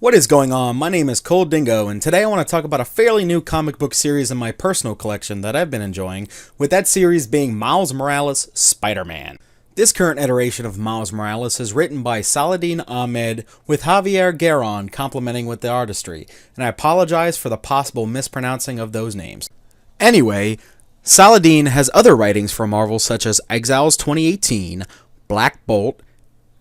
What is going on? My name is Dingo, and today I want to talk about a fairly new comic book series in my personal collection that I've been enjoying, with that series being Miles Morales' Spider-Man. This current iteration of Miles Morales is written by Saladin Ahmed, with Javier Garron complementing with the artistry, and I apologize for the possible mispronouncing of those names. Anyway, Saladin has other writings for Marvel such as Exiles 2018, Black Bolt,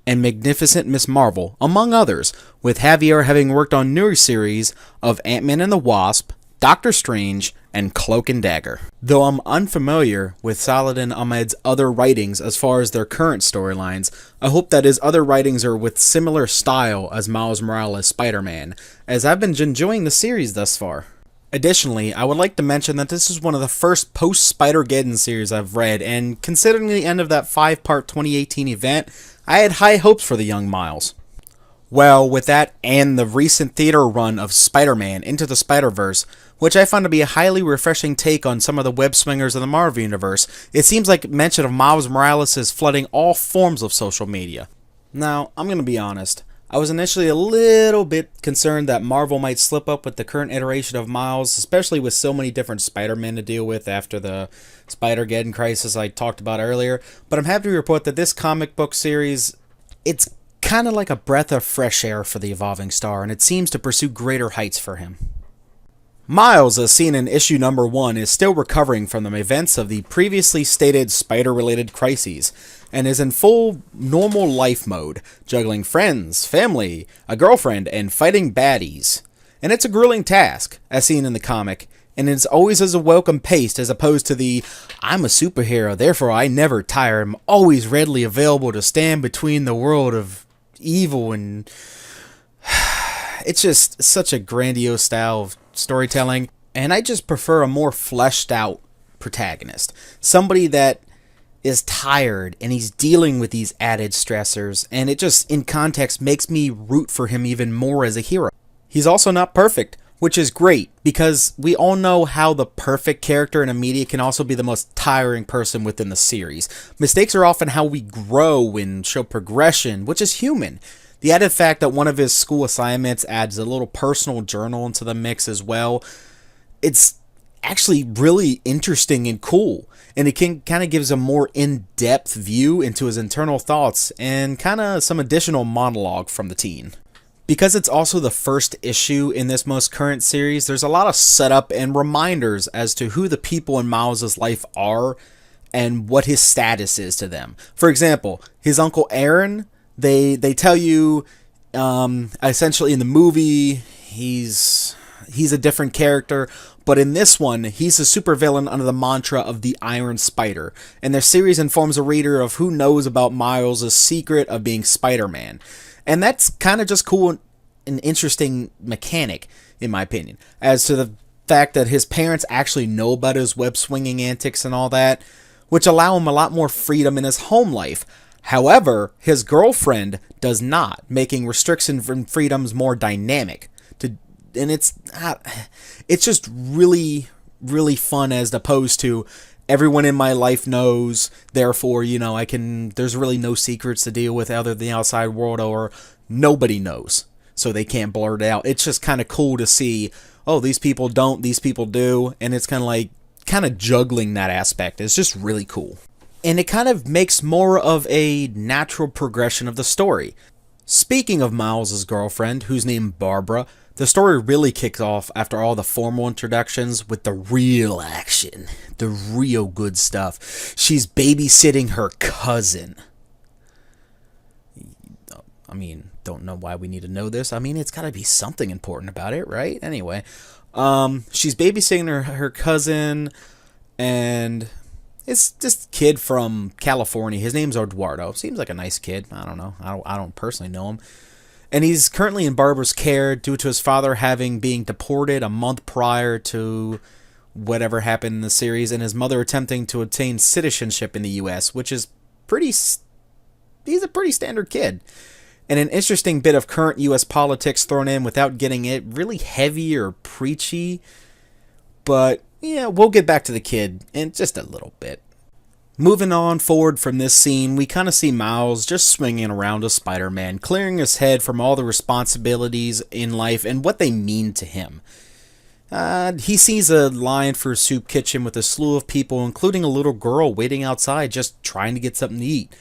and Magnificent Miss Marvel, among others, with Javier having worked on newer series of Ant-Man and the Wasp, Doctor Strange, and Cloak and Dagger. Though I'm unfamiliar with Saladin Ahmed's other writings as far as their current storylines, I hope that his other writings are with similar style as Miles Morales' Spider-Man, as I've been enjoying the series thus far. Additionally, I would like to mention that this is one of the first post-Spider-Geddon series I've read, and considering the end of that 5-part 2018 event, I had high hopes for the young Miles. Well, with that and the recent theater run of Spider-Man Into the Spider-Verse, which I found to be a highly refreshing take on some of the web swingers of the Marvel Universe, it seems like mention of Miles Morales is flooding all forms of social media. Now, I'm going to be honest. I was initially a little bit concerned that Marvel might slip up with the current iteration of Miles, especially with so many different Spider-Men to deal with after the Spider-Geddon crisis I talked about earlier, but I'm happy to report that this comic book series, it's kind of like a breath of fresh air for the evolving star, and it seems to pursue greater heights for him. Miles, as seen in issue number 1, is still recovering from the events of the previously stated spider-related crises, and is in full normal life mode, juggling friends, family, a girlfriend, and fighting baddies. And it's a grueling task, as seen in the comic, and it's always as a welcome pace as opposed to the, I'm a superhero, therefore I never tire, I'm always readily available to stand between the world of evil, and it's just such a grandiose style of storytelling, and I just prefer a more fleshed out protagonist. Somebody that is tired and he's dealing with these added stressors, and it just, in context, makes me root for him even more as a hero. He's also not perfect, which is great, because we all know how the perfect character in a media can also be the most tiring person within the series. Mistakes are often how we grow and show progression, which is human. The added fact that one of his school assignments adds a little personal journal into the mix as well, it's actually really interesting and cool, and it kind of gives a more in-depth view into his internal thoughts and kind of some additional monologue from the teen. Because it's also the first issue in this most current series, there's a lot of setup and reminders as to who the people in Miles' life are and what his status is to them. For example, his uncle Aaron, they tell you essentially in the movie he's a different character, but in this one he's a supervillain under the mantra of the Iron Spider, and their series informs a reader of who knows about Miles' secret of being Spider-Man. And that's kind of just cool and interesting mechanic, in my opinion, as to the fact that his parents actually know about his web-swinging antics and all that, which allow him a lot more freedom in his home life. However, his girlfriend does not, making restrictions and freedoms more dynamic. And it's just really, really fun, as opposed to everyone in my life knows, therefore, there's really no secrets to deal with other than the outside world, or nobody knows, so they can't blurt it out. It's just kind of cool to see, oh, these people don't, these people do, and it's kind of juggling that aspect. It's just really cool. And it kind of makes more of a natural progression of the story. Speaking of Miles' girlfriend, who's named Barbara, the story really kicks off after all the formal introductions with the real action, the real good stuff. She's babysitting her cousin. I mean, don't know why we need to know this. I mean, it's got to be something important about it, right? Anyway, she's babysitting her cousin, and it's this kid from California. His name's Eduardo. Seems like a nice kid. I don't know. I don't personally know him. And he's currently in Barbara's care due to his father being deported a month prior to whatever happened in the series, and his mother attempting to obtain citizenship in the U.S., which is he's a pretty standard kid. And an interesting bit of current U.S. politics thrown in without getting it really heavy or preachy. But, yeah, we'll get back to the kid in just a little bit. Moving on forward from this scene, we kind of see Miles just swinging around as Spider-Man, clearing his head from all the responsibilities in life and what they mean to him. He sees a line for a soup kitchen with a slew of people, including a little girl waiting outside just trying to get something to eat,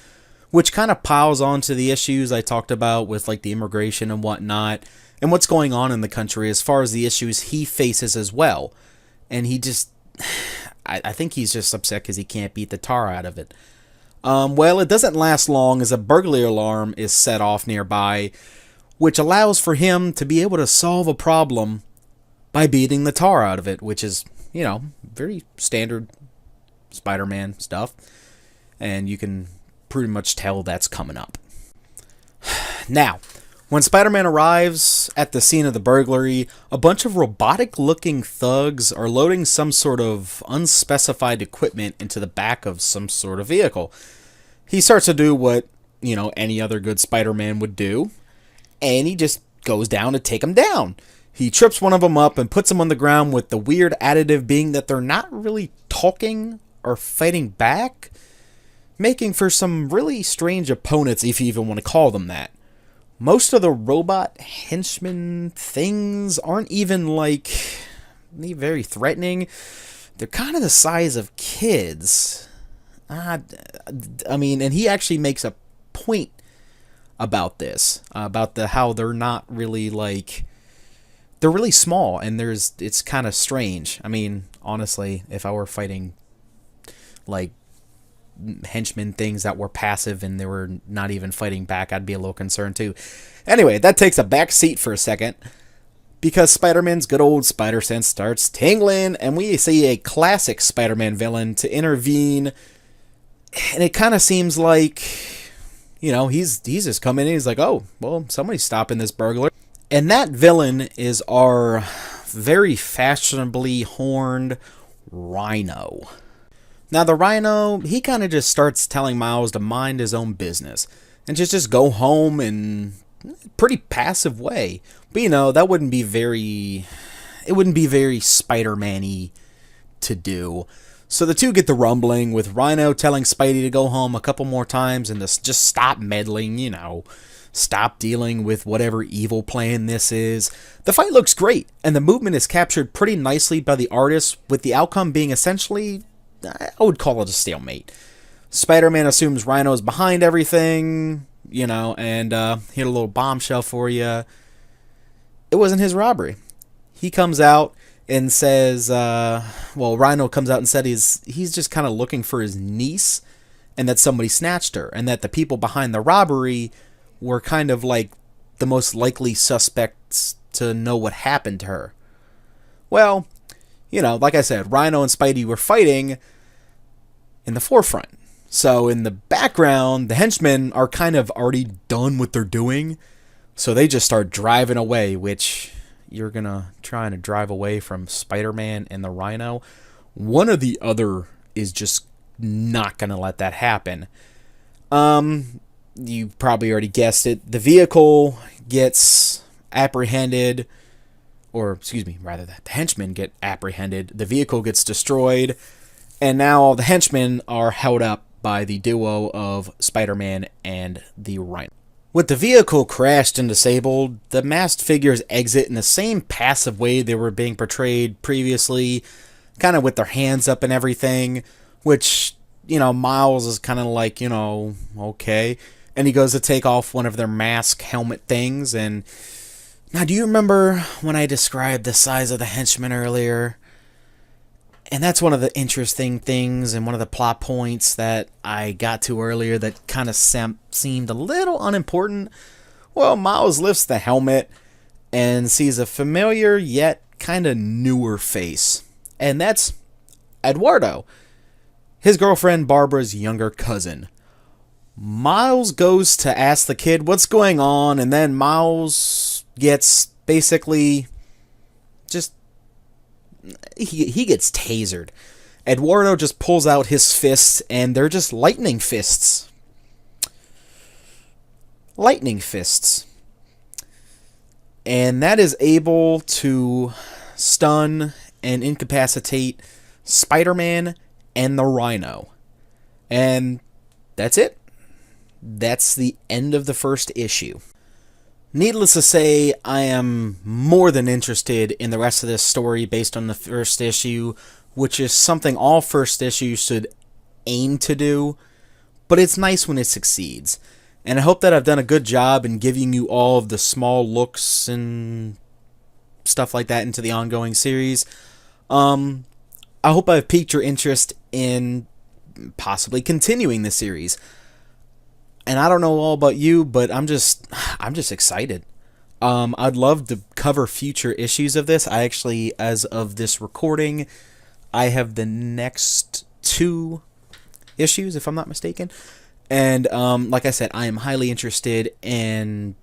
which kind of piles onto the issues I talked about with like the immigration and whatnot, and what's going on in the country as far as the issues he faces as well. And he just... I think he's just upset because he can't beat the tar out of it. Well, it doesn't last long as a burglary alarm is set off nearby, which allows for him to be able to solve a problem by beating the tar out of it, which is, you know, very standard Spider-Man stuff. And you can pretty much tell that's coming up. Now, when Spider-Man arrives at the scene of the burglary, a bunch of robotic-looking thugs are loading some sort of unspecified equipment into the back of some sort of vehicle. He starts to do what, you know, any other good Spider-Man would do, and he just goes down to take them down. He trips one of them up and puts them on the ground, with the weird additive being that they're not really talking or fighting back, making for some really strange opponents, if you even want to call them that. Most of the robot henchmen things aren't even, like, very threatening. They're kind of the size of kids. I mean, and he actually makes a point about this, about how they're not really, like, they're really small, and it's kind of strange. I mean, honestly, if I were fighting, like, henchmen things that were passive and they were not even fighting back, I'd be a little concerned too. Anyway, that takes a back seat for a second, because Spider-Man's good old spider sense starts tingling, and we see a classic Spider-Man villain to intervene, and it kind of seems like, you know, he's just coming in, he's like, oh, well, somebody's stopping this burglar. And that villain is our very fashionably horned Rhino. Now, the Rhino, he kind of just starts telling Miles to mind his own business and just go home in a pretty passive way. But, you know, that wouldn't be very Spider-Man-y to do. So the two get the rumbling, with Rhino telling Spidey to go home a couple more times and to just stop meddling, you know, stop dealing with whatever evil plan this is. The fight looks great, and the movement is captured pretty nicely by the artist, with the outcome being essentially, I would call it a stalemate. Spider-Man assumes Rhino's behind everything, you know, and hit a little bombshell for you. It wasn't his robbery. He comes out and says, Rhino comes out and said he's just kind of looking for his niece, and that somebody snatched her, and that the people behind the robbery were kind of like the most likely suspects to know what happened to her. Well, you know, like I said, Rhino and Spidey were fighting in the forefront. So in the background, the henchmen are kind of already done what they're doing. So they just start driving away, which you're going to try and drive away from Spider-Man and the Rhino. One or the other is just not going to let that happen. You probably already guessed it. The vehicle gets apprehended. Or, excuse me, rather, the henchmen get apprehended, the vehicle gets destroyed, and now the henchmen are held up by the duo of Spider-Man and the Rhino. With the vehicle crashed and disabled, the masked figures exit in the same passive way they were being portrayed previously, kind of with their hands up and everything, which, you know, Miles is kind of like, you know, okay. And he goes to take off one of their mask helmet things, and now, do you remember when I described the size of the henchmen earlier? And that's one of the interesting things and one of the plot points that I got to earlier that kind of seemed a little unimportant. Well, Miles lifts the helmet and sees a familiar yet kind of newer face. And that's Eduardo, his girlfriend Barbara's younger cousin. Miles goes to ask the kid what's going on, and then Miles gets basically just he gets tasered. Eduardo just pulls out his fists, and they're just lightning fists. And that is able to stun and incapacitate Spider-Man and the Rhino. And that's it. That's the end of the first issue. Needless to say, I am more than interested in the rest of this story based on the first issue, which is something all first issues should aim to do, but it's nice when it succeeds. And I hope that I've done a good job in giving you all of the small looks and stuff like that into the ongoing series. I hope I've piqued your interest in possibly continuing the series. And I don't know all about you, but I'm just excited. I'd love to cover future issues of this. I actually, as of this recording, I have the next 2 issues, if I'm not mistaken. And like I said, I am highly interested in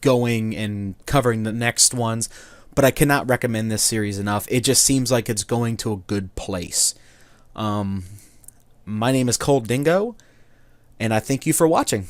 going and covering the next ones, but I cannot recommend this series enough. It just seems like it's going to a good place. My name is Dingo, and I thank you for watching.